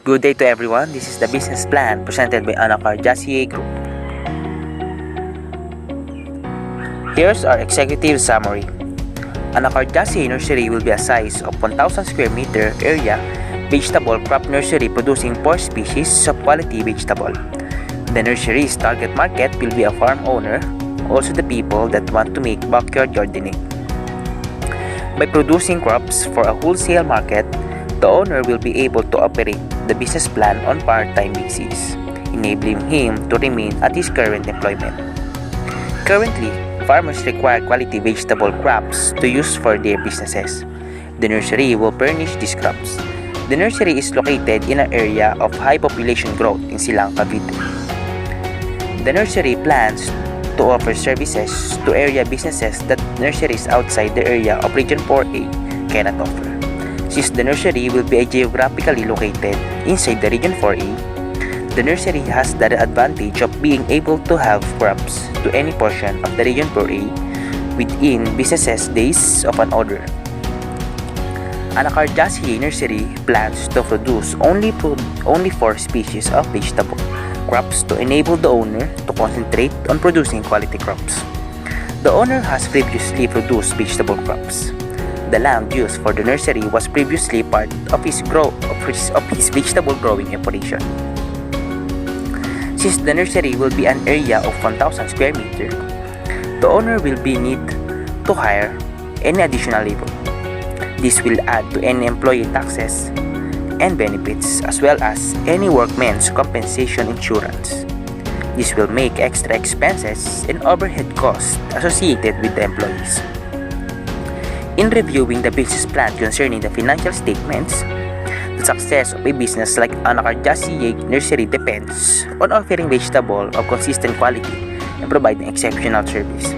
Good day to everyone. This is the business plan presented by Anacardiaceae Group. Here's our executive summary. Anacardiaceae Nursery will be a size of 1,000 square meter area vegetable crop nursery producing 4 species of quality vegetable. The nursery's target market will be a farm owner, also the people that want to make backyard gardening. By producing crops for a wholesale market, the owner will be able to operate the business plan on part-time basis, enabling him to remain at his current employment. Currently, farmers require quality vegetable crops to use for their businesses. The nursery will furnish these crops. The nursery is located in an area of high population growth in Silang, Cavite. The nursery plans to offer services to area businesses that nurseries outside the area of Region 4A cannot offer. Since the nursery will be geographically located inside the Region 4A, the nursery has the advantage of being able to have crops to any portion of the Region 4A within business days of an order. Anacardiaceae Nursery plans to produce only 4 species of vegetable crops to enable the owner to concentrate on producing quality crops. The owner has previously produced vegetable crops. The land used for the nursery was previously part of his vegetable growing operation. Since the nursery will be an area of 1,000 square meter, the owner will be need to hire any additional labor. This will add to any employee taxes and benefits as well as any workman's compensation insurance. This will make extra expenses and overhead costs associated with the employees. In reviewing the business plan concerning the financial statements, the success of a business like Anacardiaceae Nursery depends on offering vegetable of consistent quality and providing exceptional service.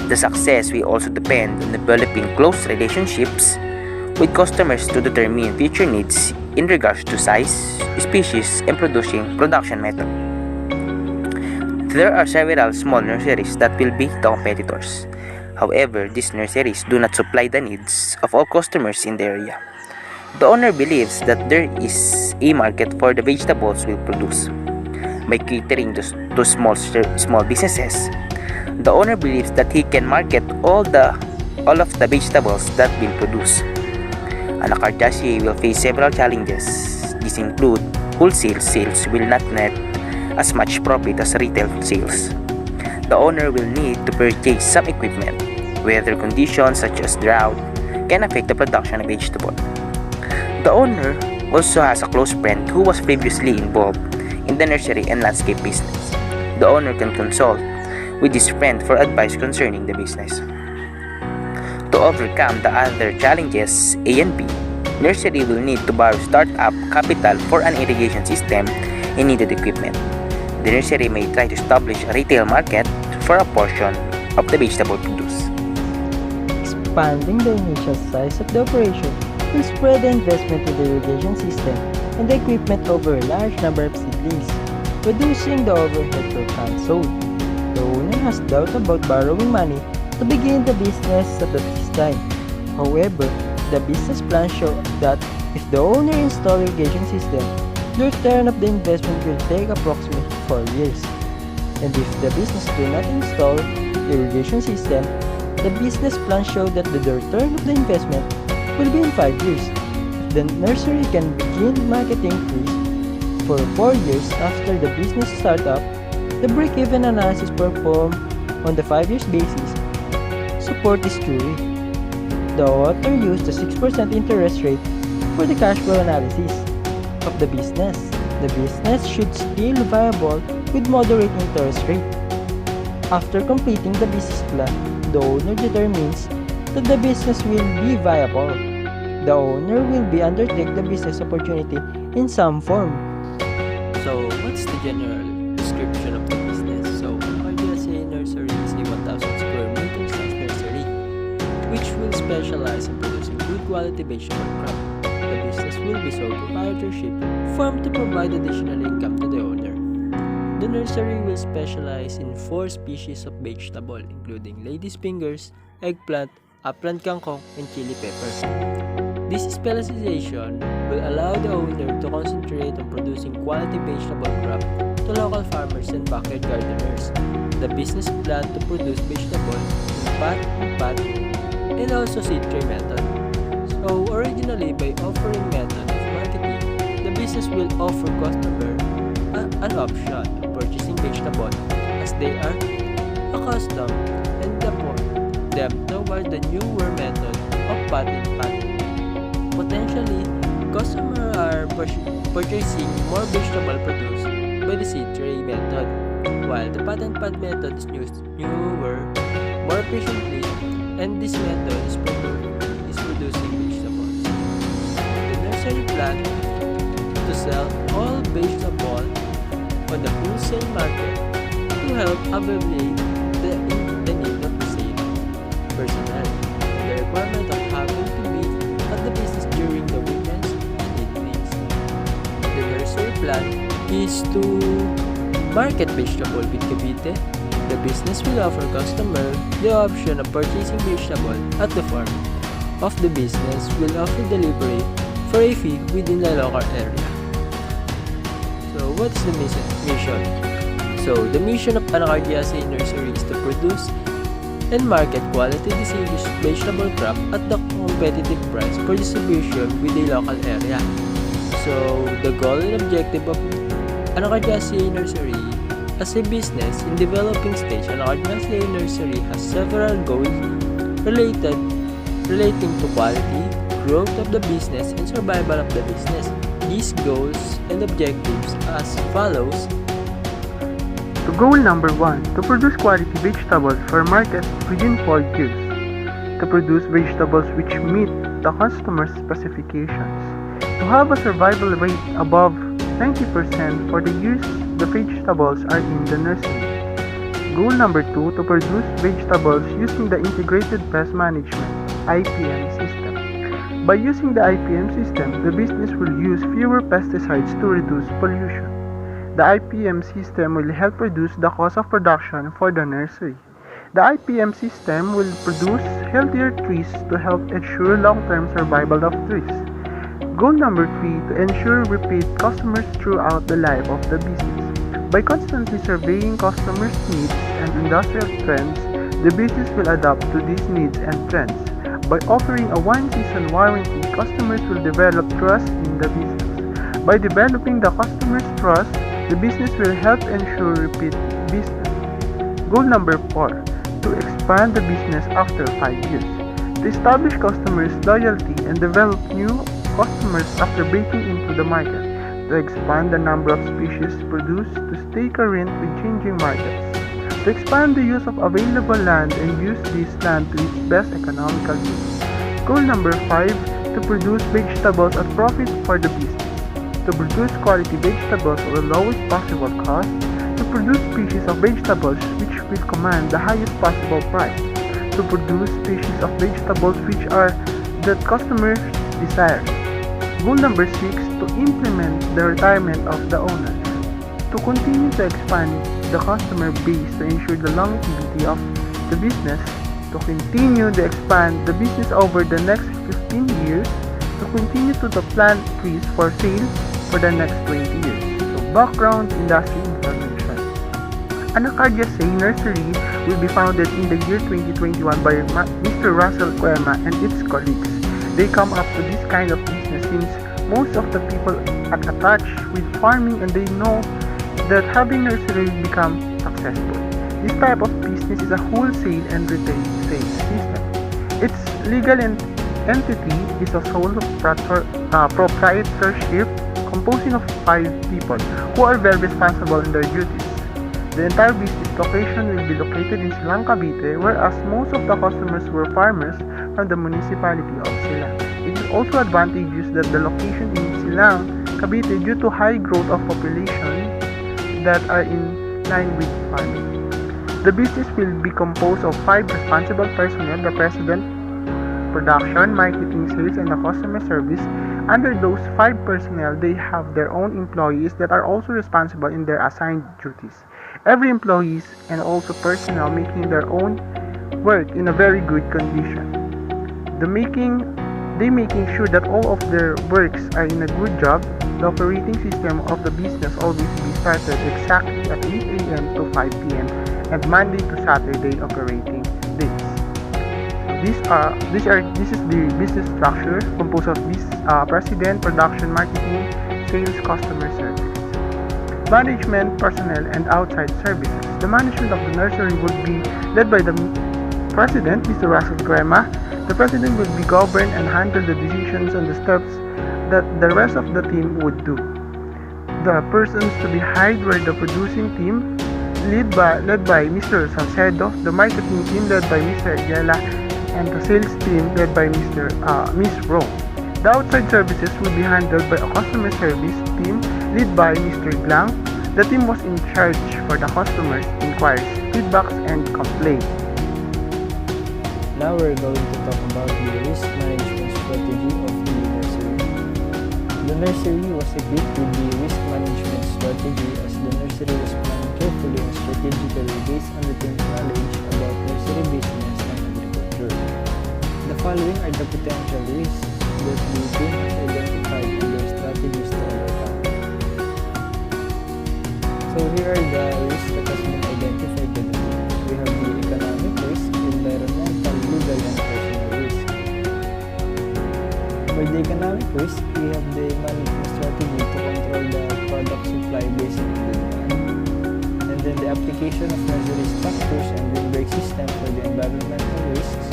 The success will also depend on developing close relationships with customers to determine future needs in regards to size, species, and production method. There are several small nurseries that will be the competitors. However, these nurseries do not supply the needs of all customers in the area. The owner believes that there is a market for the vegetables we produce. By catering to small businesses, the owner believes that he can market all of the vegetables that will produce. Anacardiaceae will face several challenges. These include wholesale sales will not net as much profit as retail sales. The owner will need to purchase some equipment. Weather conditions such as drought can affect the production of vegetable. The owner also has a close friend who was previously involved in the nursery and landscape business. The owner can consult with his friend for advice concerning the business. To overcome the other challenges A and B, nursery will need to borrow startup capital for an irrigation system and needed equipment. The nursery may try to establish a retail market for a portion of the vegetable produced. Expanding the initial size of the operation will spread the investment in the irrigation system and the equipment over a large number of seedlings, reducing the overhead per ton sold. The owner has doubt about borrowing money to begin the business at this time. However, the business plan shows that if the owner installs irrigation system, the return of the investment will take approximately 4 years. And if the business do not install the irrigation system, the business plan shows that the return of the investment will be in 5 years. If the nursery can begin marketing trees for 4 years after the business startup, the break-even analysis performed on the 5 years basis support this theory. The author used the 6% interest rate for the cash flow analysis of the business. The business should still be viable with moderate interest rate. After completing the business plan, the owner determines that the business will be viable. The owner will be undertake the business opportunity in some form. So, what's the general description of the business? So, Anacardiaceae Nursery is a 1,000 square meter size nursery, which will specialize in producing good quality vegetable crop. The business will be sole proprietorship, formed to provide additional income to the owner. The nursery will specialize in 4 species of vegetable, including lady's fingers, eggplant, upland kangkong, and chili pepper. This specialization will allow the owner to concentrate producing quality vegetable crop to local farmers and backyard gardeners. The business plan to produce vegetables in pot, and also seed tray method. So originally, by offering method of marketing, the business will offer customer an option of purchasing vegetable as they are accustomed and them toward the newer method of pot in pot. Potentially, customers are purchasing more vegetable produced by the seed tray method, while the pot and pot method is newer, more efficiently, and this method is producing vegetables. The nursery plan to sell all vegetables on the wholesale market to help alleviate the need of the sale personnel and the requirement of having to be at the business during the weekends and evenings. The nursery plan is to market vegetable with Cavite. The business will offer customer the option of purchasing vegetable at the farm. Of the business will offer delivery for a fee within the local area. So what's the mission? So the mission of Anacardiaceae Nursery is to produce and market quality deciduous vegetable crop at the competitive price for distribution within the local area. So the goal and objective of Anacardiaceae Nursery as a business in developing stage, Anacardiaceae Nursery has several goals relating to quality, growth of the business, and survival of the business. These goals and objectives as follows. To goal number 1, to produce quality vegetables for market within 4 years. To produce vegetables which meet the customer's specifications. To have a survival rate above 90% for the years the vegetables are in the nursery. Goal number 2, to produce vegetables using the Integrated Pest Management (IPM) system. By using the IPM system, the business will use fewer pesticides to reduce pollution. The IPM system will help reduce the cost of production for the nursery. The IPM system will produce healthier trees to help ensure long-term survival of trees. Goal number 3, to ensure repeat customers throughout the life of the business. By constantly surveying customers' needs and industrial trends, the business will adapt to these needs and trends. By offering a 1-season warranty, customers will develop trust in the business. By developing the customer's trust, the business will help ensure repeat business. Goal number 4, to expand the business after 5 years. To establish customers' loyalty and develop new customers after breaking into the market. To expand the number of species produced to stay current with changing markets. To expand the use of available land and use this land to its best economical use. Goal number 5, to produce vegetables at profit for the business. To produce quality vegetables at the lowest possible cost. To produce species of vegetables which will command the highest possible price. To produce species of vegetables which are that customers desire. Goal number 6, to implement the retirement of the owner. To continue to expand the customer base to ensure the longevity of the business. To continue to expand the business over the next 15 years. To continue to plant trees for sale for the next 20 years. So background industry information. Anacardiaceae Nursery will be founded in the year 2021 by Mr. RACEL CREMA and its colleagues. They come up to this kind of business since most of the people are attached with farming and they know that having nursery will become successful. This type of business is a wholesale and retail sales system. Its legal entity is a sole proprietorship composing of 5 people who are very responsible in their duties. The entire business location will be located in Silang, Cavite, whereas most of the customers were farmers from the municipality of Silang. It is also advantageous that the location in Silang, Cavite, due to high growth of population that are in line with farming. The business will be composed of 5 responsible personnel: the president, production, marketing, sales, and the customer service. Under those 5 personnel, they have their own employees that are also responsible in their assigned duties. Every employees and also personnel making their own work in a very good condition. They making sure that all of their works are in a good job the operating system of the business always be started exactly at 8 a.m. to 5 p.m. and Monday to Saturday operating days. This is the business structure composed of this president, production, marketing, sales, customer service, management, personnel, and outside services. The management of the nursery would be led by the president, Mr. RACEL CREMA. The president would be governed and handle the decisions and the steps that the rest of the team would do. The persons to be hired were the producing team, led by Mr. SALCEDO, the marketing team led by Mr. ELGERA, and the sales team led by Miss Ro. The outside services would be handled by a customer service team led by Mr. GLANG. The team was in charge for the customers' inquiries, feedbacks, and complaints. Now we're going to talk about the risk management strategy of the nursery. The nursery was equipped with the risk management strategy as the nursery was planned carefully and strategically based on the team's knowledge about nursery business and agriculture. The following are the potential risks that the team has identified and their strategies to overcome. So here are the risks that has been identified by the team. We have the economic risk, environmental, legal, and personal risk. For the economic risk, we have the management strategy to control the product supply based on the demand. And then the application of nursery structures and windbreak system for the environmental risks,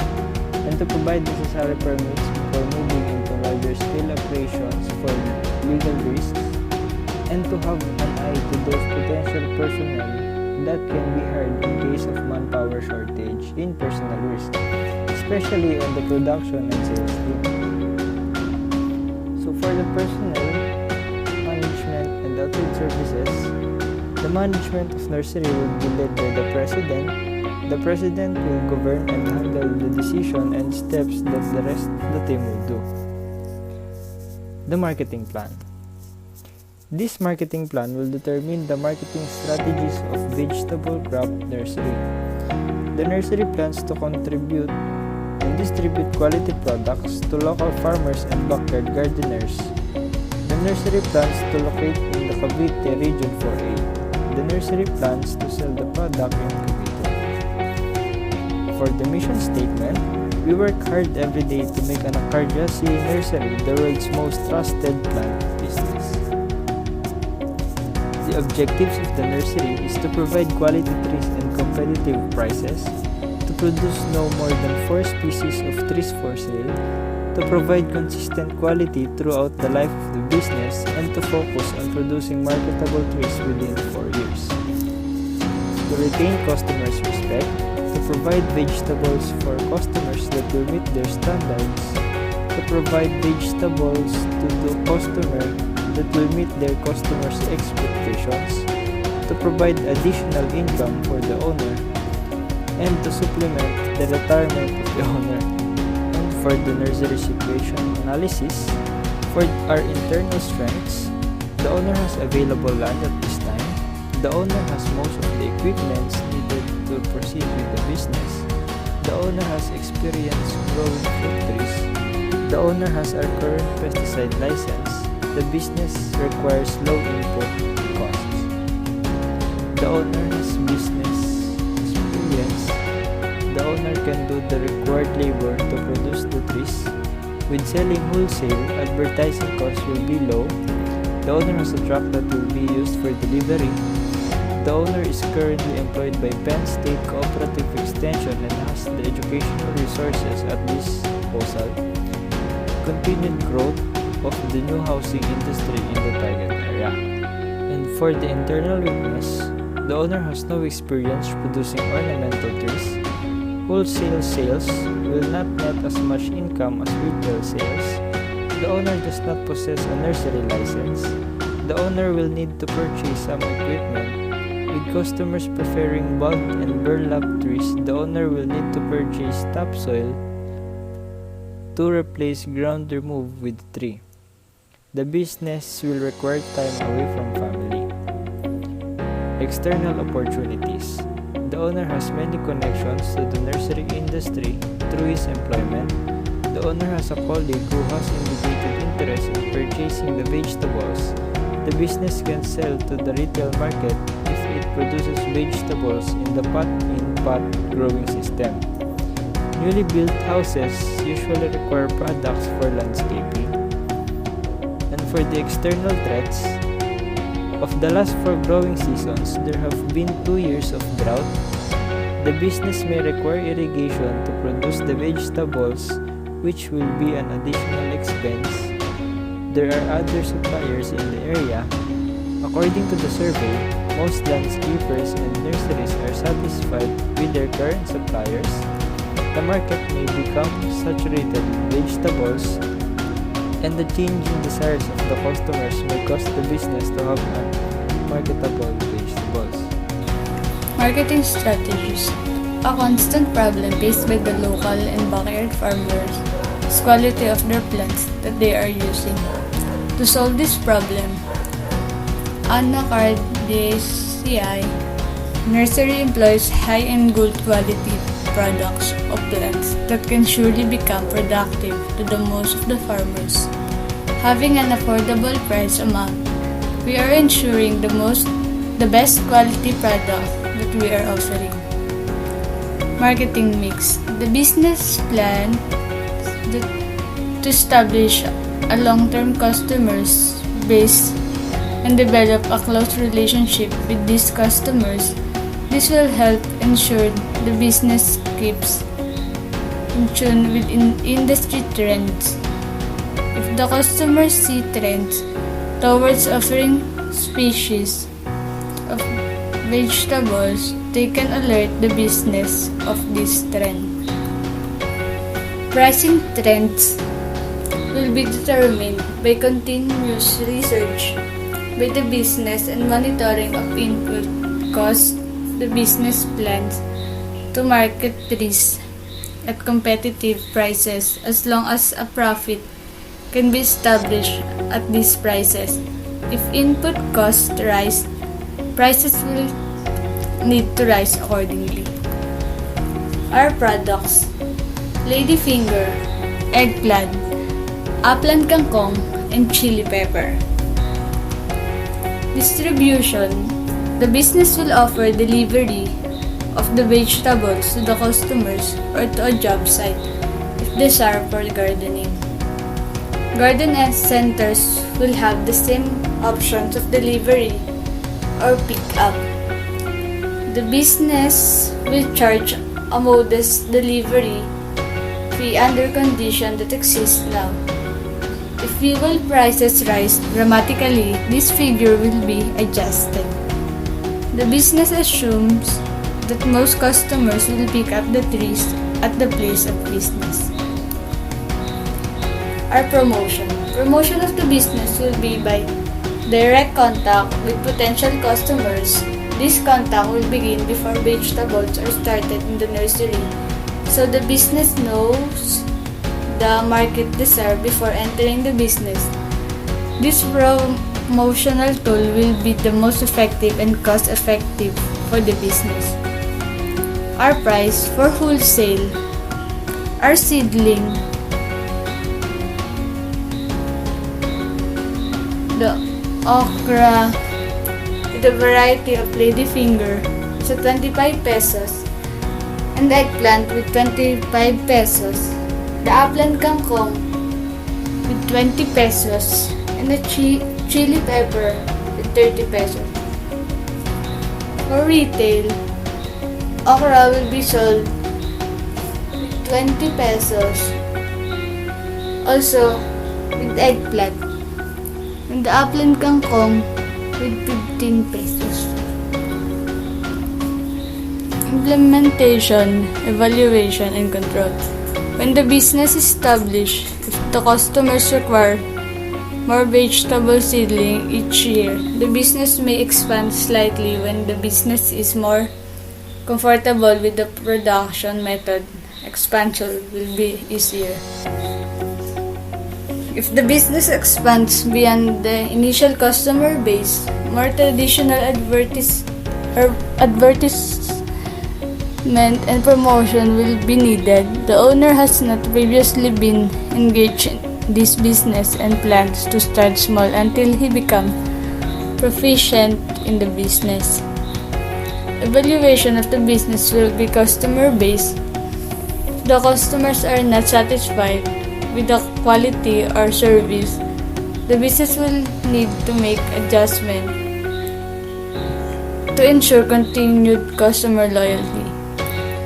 and to provide necessary permits before moving into larger scale operations for legal risks, and to have an eye to those potential personnel that can be hired in case of manpower shortage in personal risk, especially on the production and sales team. So for the personnel, management, and outside services, the management of nursery will be led by the president. The president will govern and handle the decision and steps that the rest of the team will do. The marketing plan. This marketing plan will determine the marketing strategies of vegetable crop nursery. The nursery plans to contribute and distribute quality products to local farmers and backyard gardeners. The nursery plans to locate in the Cavite Region 4A. The nursery plans to sell the product in Cavite. For the mission statement, we work hard every day to make Anacardiaceae Nursery the world's most trusted plant business. The objectives of the nursery is to provide quality trees and competitive prices, to produce no more than 4 species of trees for sale, to provide consistent quality throughout the life of the business, and to focus on producing marketable trees within 4 years. To retain customers' respect, to provide vegetables for customers that will meet their standards, to provide vegetables to the customer that will meet their customers' expectations, to provide additional income for the owner, and to supplement the retirement of the owner. And for the nursery situation analysis, for our internal strengths, the owner has available land at this time, the owner has most of the equipment needed to proceed with the business, the owner has experience growing fruit trees, the owner has our current pesticide license, the business requires low input costs. The owner has business experience. The owner can do the required labor to produce the trees. With selling wholesale, advertising costs will be low. The owner has a truck that will be used for delivery. The owner is currently employed by Penn State Cooperative Extension and has the educational resources at this disposal. Continued growth of the new housing industry in the target area. And for the internal weakness, the owner has no experience producing ornamental trees. Wholesale sales will not net as much income as retail sales. The owner does not possess a nursery license. The owner will need to purchase some equipment. With customers preferring bud and burlap trees, the owner will need to purchase topsoil to replace ground remove with tree. The business will require time away from family. External opportunities. The owner has many connections to the nursery industry through his employment. The owner has a colleague who has indicated interest interest in purchasing the vegetables, the business can sell to the retail market if it produces vegetables in the pot-in-pot growing system. Newly built houses usually require products for landscaping. And for the external threats, of the last 4 growing seasons, there have been 2 years of drought. The business may require irrigation to produce the vegetables, which will be an additional expense. There are other suppliers in the area. According to the survey, most landscapers and nurseries are satisfied with their current suppliers. The market may become saturated with vegetables, and the changing desires of the customers may cause the business to have unmarketable vegetables. Marketing strategies. A constant problem faced by the local and backyard farmers is quality of their plants that they are using. To solve this problem, Anacardiaceae Nursery employs high and good quality products of plants that can surely become productive to the most of the farmers. Having an affordable price amount, we are ensuring the best quality product that we are offering. Marketing mix. The business plan to establish a long-term customers base and develop a close relationship with these customers. This will help ensure the business keeps in tune with industry trends. If the customers see trends towards offering species of vegetables, they can alert the business of this trend. Pricing trends will be determined by continuous research by the business and monitoring of input costs. The business plans to market trees at competitive prices as long as a profit can be established at these prices. If input costs rise, prices will need to rise accordingly. Our products: ladyfinger, eggplant, ALLAN kangkong, and chili pepper. Distribution. The business will offer delivery of the vegetables to the customers or to a job site if desired for gardening. Garden centers will have the same options of delivery or pick-up. The business will charge a modest delivery fee under condition that exists now. If fuel prices rise dramatically, this figure will be adjusted. The business assumes that most customers will pick up the trees at the place of business. Our promotion. Promotion of the business will be by direct contact with potential customers. This contact will begin before vegetables are started in the nursery, so the business knows the market desire before entering the business. This promotional tool will be the most effective and cost-effective for the business. Our price for wholesale. Our seedling. The okra with a variety of ladyfinger is at 25 pesos and the eggplant with 25 pesos. The ALLAN kangkong with 20 pesos and the chili pepper with 30 pesos. For retail, okra will be sold with 20 pesos. Also with eggplant. And the ALLAN kangkong with 15 pesos. Implementation, evaluation, and control. When the business is established, if the customers require more vegetable seedling each year, the business may expand slightly. When the business is more comfortable with the production method, expansion will be easier. If the business expands beyond the initial customer base, more traditional advertisement and promotion will be needed. The owner has not previously been engaged this business and plans to start small until he becomes proficient in the business. Evaluation of the business will be customer-based. If the customers are not satisfied with the quality or service, the business will need to make adjustment to ensure continued customer loyalty.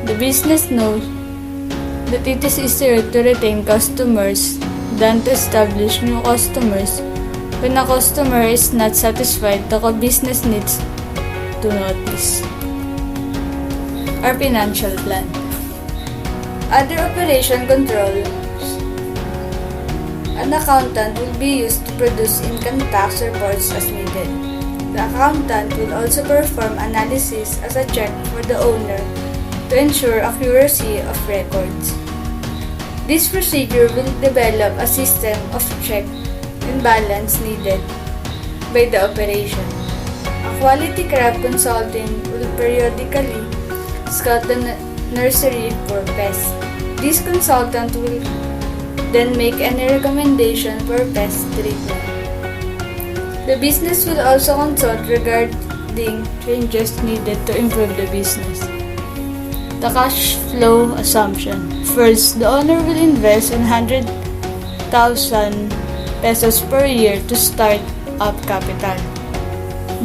The business knows that it is easier to retain customers than to establish new customers. When a customer is not satisfied, the business needs to notice. Our financial plan. Other operation controls. An accountant will be used to produce income tax reports as needed. The accountant will also perform analysis as a check for the owner to ensure accuracy of records. This procedure will develop a system of check and balance needed by the operation. A quality crop consultant will periodically scout the nursery for pests. This consultant will then make any recommendation for pest treatment. The business will also consult regarding changes needed to improve the business. The cash flow assumption. First, the owner will invest 100,000 pesos per year to start up capital.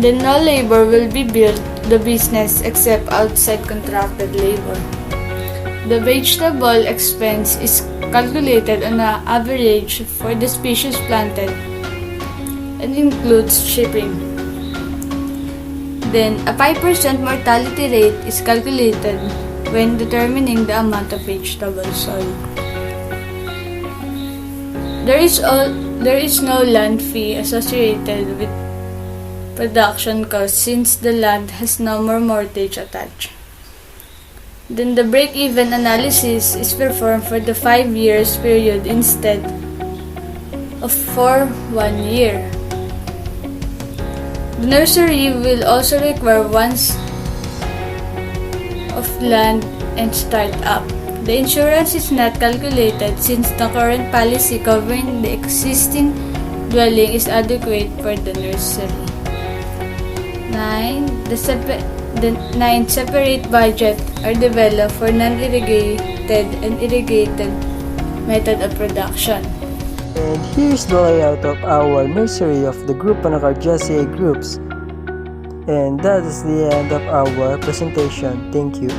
Then no labor will be billed to the business except outside contracted labor. The vegetable expense is calculated on an average for the species planted and includes shipping. Then, a 5% mortality rate is calculated when determining the amount of vegetable sold. There is no land fee associated with production costs since the land has no more mortgage attached. Then the break-even analysis is performed for the 5 years period instead of for 1 year. The nursery will also require once of land and start up. The insurance is not calculated since the current policy covering the existing dwelling is adequate for the nursery. 9. Separate budget are developed for non-irrigated and irrigated method of production. And here's the layout of our nursery of the group Anacardiaceae groups. And that is the end of our presentation. Thank you.